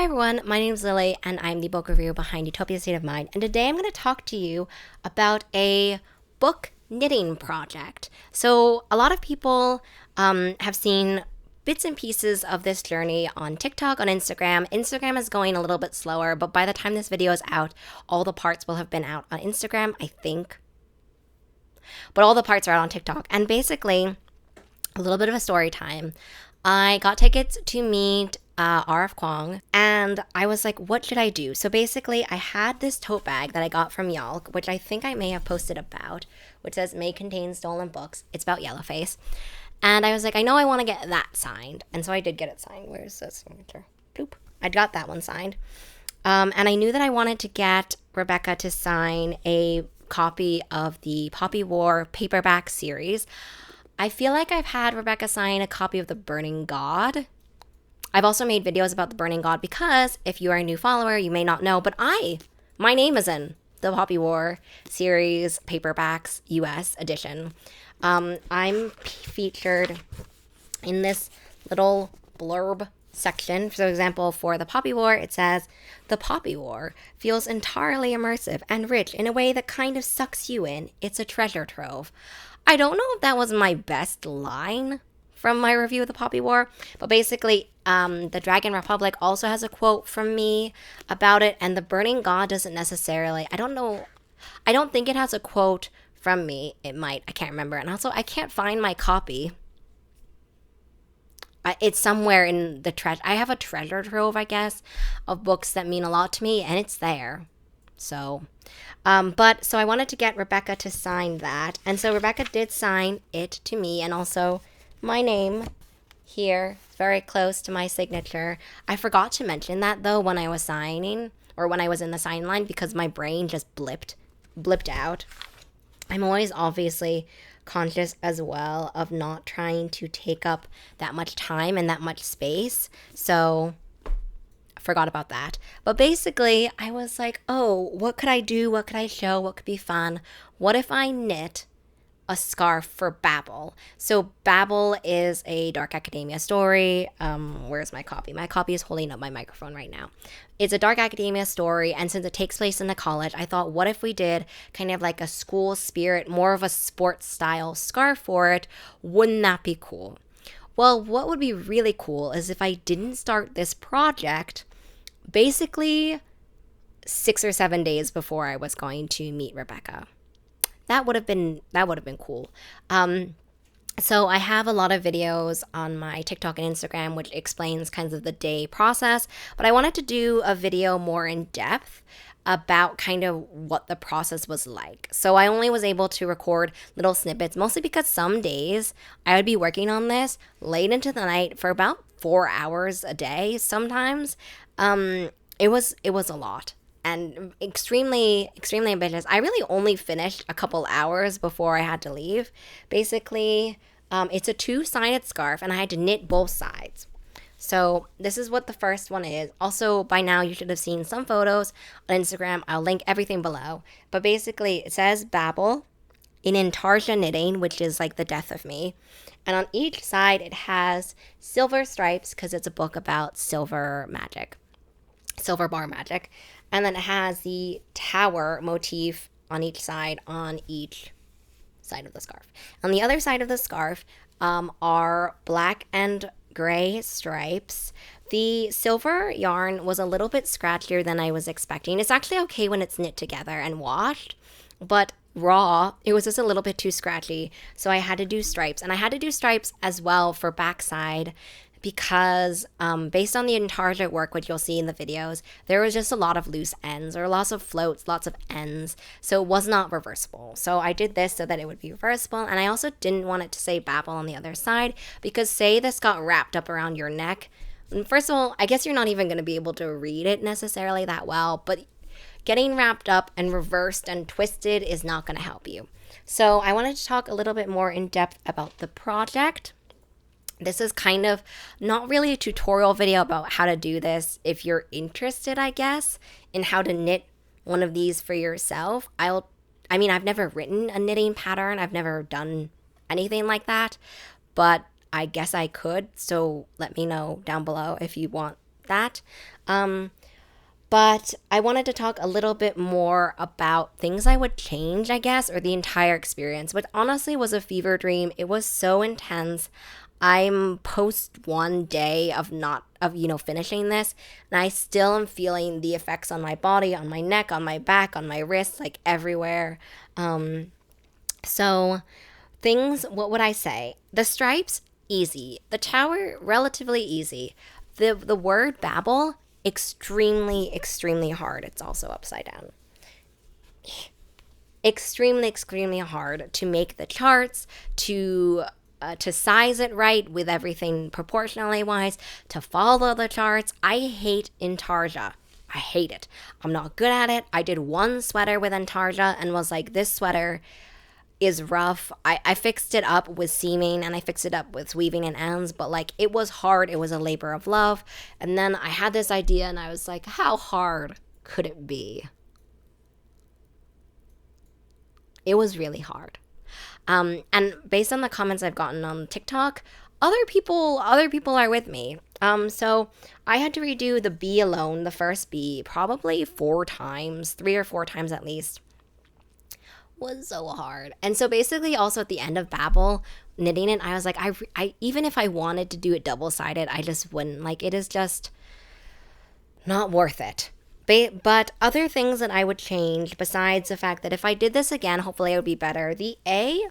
Hi everyone, my name is Lily and I'm the book reviewer behind Utopia State of Mind. And today I'm going to talk to you about a book knitting project. So a lot of people have seen bits and pieces of this journey on TikTok, on Instagram. Instagram is going a little bit slower, but by the time this video is out, all the parts will have been out on Instagram, I think. But all the parts are out on TikTok. And basically, a little bit of a story time. I got tickets to meet RF Kwong, and I was like, what should I do? So basically, I had this tote bag that I got from Yalk, which I think I may have posted about, which says may contain stolen books. It's about Yellowface. And I was like, I know I want to get that signed. And so I did get it signed. Where's this signature? Bloop. I got that one signed. And I knew that I wanted to get Rebecca to sign a copy of the Poppy War paperback series. I feel like I've had Rebecca sign a copy of The Burning God. I've also made videos about The Burning God because if you are a new follower, you may not know, but my name is in the Poppy War series paperbacks US edition. I'm featured in this little blurb section. For example, for the Poppy War, it says, "The Poppy War feels entirely immersive and rich in a way that kind of sucks you in. It's a treasure trove." I don't know if that was my best line from my review of the Poppy War, but basically, the Dragon Republic also has a quote from me about it, and the Burning God doesn't necessarily, I don't think it has a quote from me. It might, I can't remember, and also, I can't find my copy. It's somewhere in the I have a treasure trove, I guess, of books that mean a lot to me, and it's there. So I wanted to get Rebecca to sign that. And so Rebecca did sign it to me, and also my name here, very close to my signature. I forgot to mention that though when I was signing, or when I was in the sign line, because my brain just blipped out. I'm always obviously conscious as well of not trying to take up that much time and that much space. So forgot about that. But basically, I was like, oh, what could I do? What could I show? What could be fun? What if I knit a scarf for Babel? So Babel is a dark academia story. Where's my copy? My copy is holding up my microphone right now. It's a dark academia story, and since it takes place in a college, I thought, what if we did kind of like a school spirit, more of a sports style scarf for it? Wouldn't that be cool? Well, what would be really cool is if I didn't start this project basically 6 or 7 days before I was going to meet Rebecca. That would have been cool. So I have a lot of videos on my TikTok and Instagram which explains kinds of the day process, but I wanted to do a video more in depth about kind of what the process was like. So I only was able to record little snippets, mostly because some days I would be working on this late into the night for about 4 hours a day sometimes. It was a lot and extremely ambitious. I really only finished a couple hours before I had to leave. Basically, it's a 2-sided scarf and I had to knit both sides. So this is what the first one is. Also, by now you should have seen some photos on Instagram. I'll link everything below. But basically, it says Babel in Intarsia knitting, which is like the death of me. And on each side, it has silver stripes because it's a book about silver bar magic. And then it has the tower motif on each side of the scarf. On the other side of the scarf are black and gray stripes. The silver yarn was a little bit scratchier than I was expecting. It's actually okay when it's knit together and washed, but raw, it was just a little bit too scratchy. So I had to do stripes, and I had to do stripes as well for backside because based on the Intarsia work, which you'll see in the videos, there was just a lot of loose ends or lots of floats, lots of ends. So it was not reversible. So I did this so that it would be reversible. And I also didn't want it to say Babel on the other side because say this got wrapped up around your neck. First of all, I guess you're not even going to be able to read it necessarily that well, but getting wrapped up and reversed and twisted is not going to help you. So I wanted to talk a little bit more in depth about the project. This is kind of not really a tutorial video about how to do this. If you're interested, I guess, in how to knit one of these for yourself, I've never written a knitting pattern. I've never done anything like that, but I guess I could. So let me know down below if you want that. But I wanted to talk a little bit more about things I would change, I guess, or the entire experience, which honestly was a fever dream. It was so intense. I'm post one day of not of finishing this, and I still am feeling the effects on my body, on my neck, on my back, on my wrists, like everywhere. So things, what would I say? The stripes, easy. The tower, relatively easy. The word Babel, extremely hard. It's also upside down. Extremely hard to make the charts, to size it right with everything proportionally wise, to follow the charts. I hate Intarsia. I hate it. I'm not good at it. I did one sweater with Intarsia and was like, this sweater is rough. I fixed it up with seaming and I fixed it up with weaving and ends, but like it was hard. It was a labor of love. And then I had this idea and I was like, how hard could it be? It was really hard. And based on the comments I've gotten on TikTok, other people are with me. So I had to redo the B alone, the first B, probably 4 times, 3 or 4 times at least. Was so hard. And so basically also at the end of Babel knitting it, I was like, I even if I wanted to do it double-sided, I just wouldn't. Like, it is just not worth it. But other things that I would change, besides the fact that if I did this again, hopefully it would be better. The A,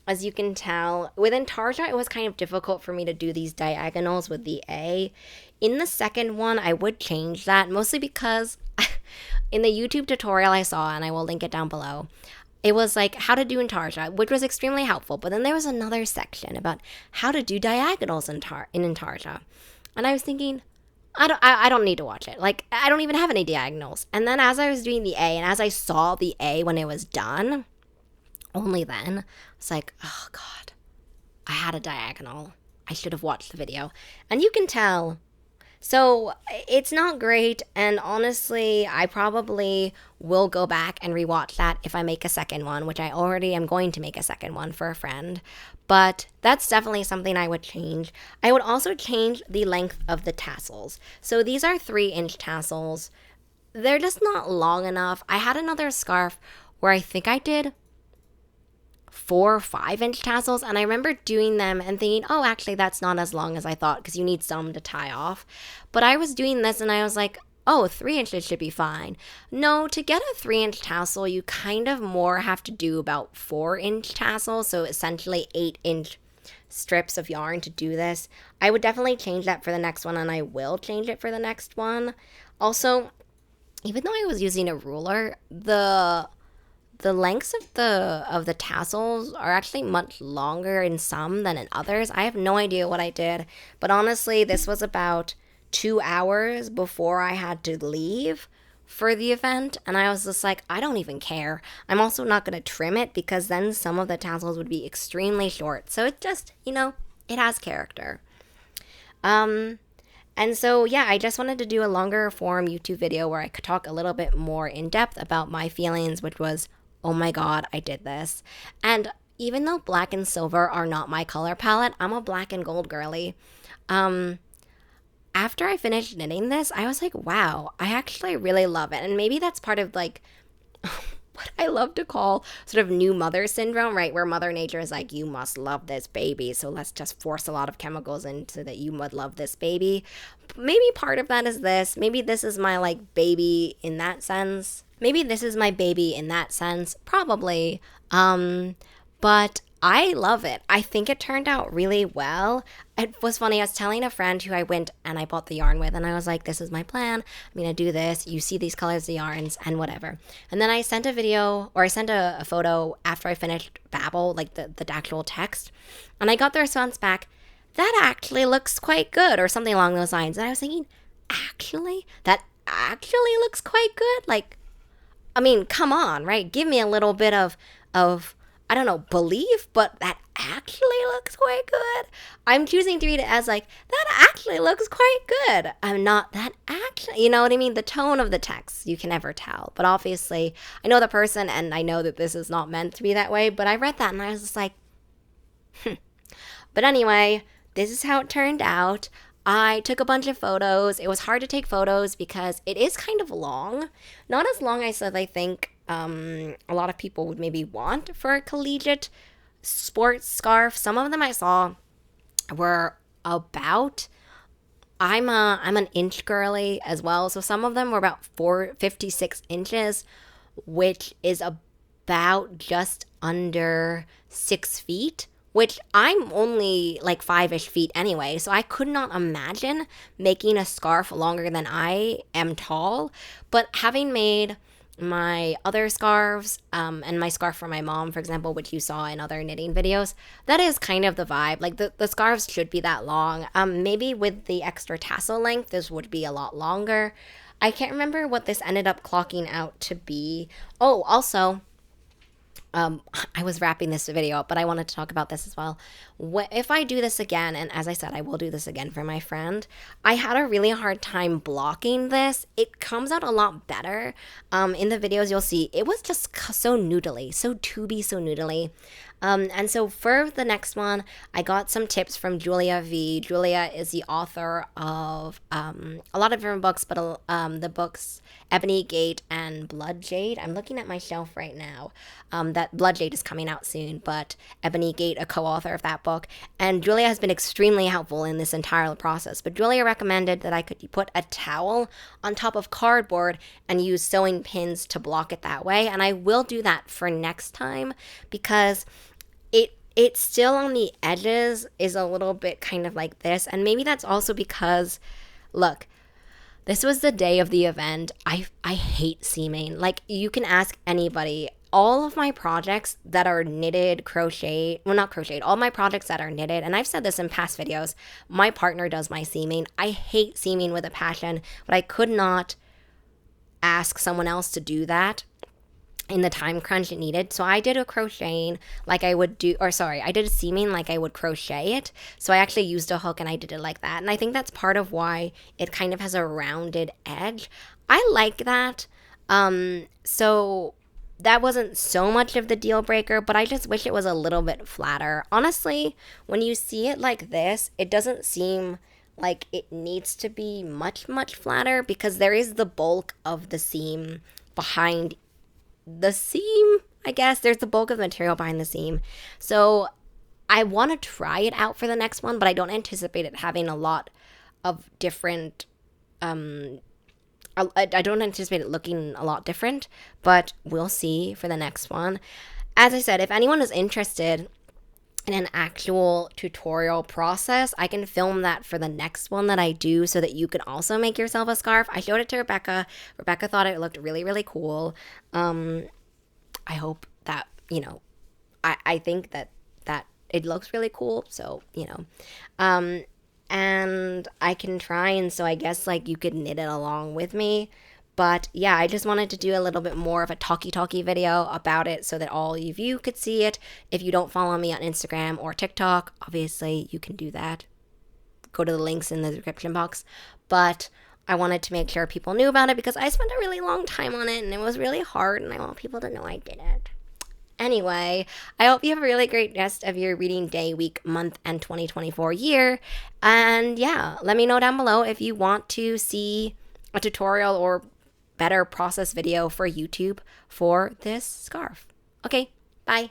as you can tell, with Intarsia, it was kind of difficult for me to do these diagonals with the A. In the second one, I would change that, mostly because in the YouTube tutorial I saw, and I will link it down below, it was like how to do Intarsia, which was extremely helpful. But then there was another section about how to do diagonals in Intarsia. And I was thinking, I don't need to watch it. Like, I don't even have any diagonals. And then as I was doing the A, and as I saw the A when it was done, only then, I was like, oh God, I had a diagonal. I should have watched the video. And you can tell. So it's not great, and honestly, I probably will go back and rewatch that if I make a second one, which I already am going to make a second one for a friend. But that's definitely something I would change. I would also change the length of the tassels. So these are 3-inch tassels. They're just not long enough. I had another scarf where I think I did 4 or 5-inch tassels, and I remember doing them and thinking, oh, actually that's not as long as I thought because you need some to tie off. But I was doing this and I was like, oh, 3 inches should be fine. No, to get a 3-inch tassel, you kind of more have to do about 4-inch tassels, so essentially 8-inch strips of yarn to do this. I would definitely change that for the next one, and I will change it for the next one. Also, even though I was using a ruler, the lengths of the tassels are actually much longer in some than in others. I have no idea what I did, but honestly, this was about 2 hours before I had to leave for the event, and I was just like, I don't even care. I'm also not going to trim it because then some of the tassels would be extremely short. So it just, it has character. And so, yeah, I just wanted to do a longer form YouTube video where I could talk a little bit more in depth about my feelings, which was, oh my God, I did this. And even though black and silver are not my color palette, I'm a black and gold girly. After I finished knitting this, I was like, wow, I actually really love it. And maybe that's part of like what I love to call sort of new mother syndrome, right? Where Mother Nature is like, you must love this baby, so let's just force a lot of chemicals in so that you would love this baby. Maybe part of that is this. Maybe this is my like baby in that sense. Probably. But I love it. I think it turned out really well. It was funny. I was telling a friend who I went and I bought the yarn with, and I was like, this is my plan. I'm going to do this. You see these colors of yarns and whatever. And then I sent a photo after I finished Babel, like the actual text. And I got the response back, that actually looks quite good, or something along those lines. And I was thinking, that actually looks quite good? Like, I mean, come on, right? Give me a little bit of I don't know, belief, but that actually looks quite good. I'm choosing to read it as like, that actually looks quite good. I'm not that actually, you know what I mean? The tone of the text, you can never tell. But obviously, I know the person and I know that this is not meant to be that way, but I read that and I was just like, But anyway, this is how it turned out. I took a bunch of photos. It was hard to take photos because it is kind of long. Not as long as I think a lot of people would maybe want for a collegiate sports scarf. Some of them I saw were about I'm an inch girly as well, so some of them were about 456 inches, which is about just under 6 feet, which I'm only like 5-ish feet anyway, so I could not imagine making a scarf longer than I am tall. But having made my other scarves, and my scarf for my mom, for example, which you saw in other knitting videos, that is kind of the vibe. Like the scarves should be that long. Maybe with the extra tassel length, this would be a lot longer. I can't remember what this ended up clocking out to be. Oh, also, I was wrapping this video up, but I wanted to talk about this as well. If I do this again, and as I said, I will do this again for my friend, I had a really hard time blocking this. It comes out a lot better. In the videos, you'll see it was just so noodly, so tubey, so noodly. And so for the next one, I got some tips from Julia V. Julia is the author of a lot of different books, but the books Ebony Gate and Blood Jade. I'm looking at my shelf right now. That Blood Jade is coming out soon, but Ebony Gate, a co-author of that book. And Julia has been extremely helpful in this entire process. But Julia recommended that I could put a towel on top of cardboard and use sewing pins to block it that way. And I will do that for next time because it still on the edges is a little bit kind of like this. And maybe that's also because, look, this was the day of the event. I hate seaming. Like, you can ask anybody. All of my projects that are knitted, crocheted, well, not crocheted, all my projects that are knitted, and I've said this in past videos, my partner does my seaming. I hate seaming with a passion, but I could not ask someone else to do that in the time crunch it needed. So I did a crocheting like I would do, or sorry, I did a seaming like I would crochet it. So I actually used a hook and I did it like that. And I think that's part of why it kind of has a rounded edge. I like that. So that wasn't so much of the deal breaker, but I just wish it was a little bit flatter. Honestly, when you see it like this, it doesn't seem like it needs to be much, much flatter because there is the bulk of the seam behind the seam, I guess. There's the bulk of the material behind the seam. So I want to try it out for the next one, but I don't anticipate it having a lot of different, I don't anticipate it looking a lot different, but we'll see for the next one. As I said, if anyone is interested in an actual tutorial process, I can film that for the next one that I do so that you can also make yourself a scarf. I showed it to Rebecca. Rebecca thought it looked really, really cool. I hope that, I think that it looks really cool. So, and I can try, and so I guess like you could knit it along with me. But yeah, I just wanted to do a little bit more of a talky video about it so that all of you could see it. If you don't follow me on Instagram or TikTok, obviously you can do that. Go to the links in the description box. But I wanted to make sure people knew about it because I spent a really long time on it and it was really hard and I want people to know I did it. Anyway, I hope you have a really great rest of your reading day, week, month, and 2024 year. And yeah, let me know down below if you want to see a tutorial or better process video for YouTube for this scarf. Okay, bye.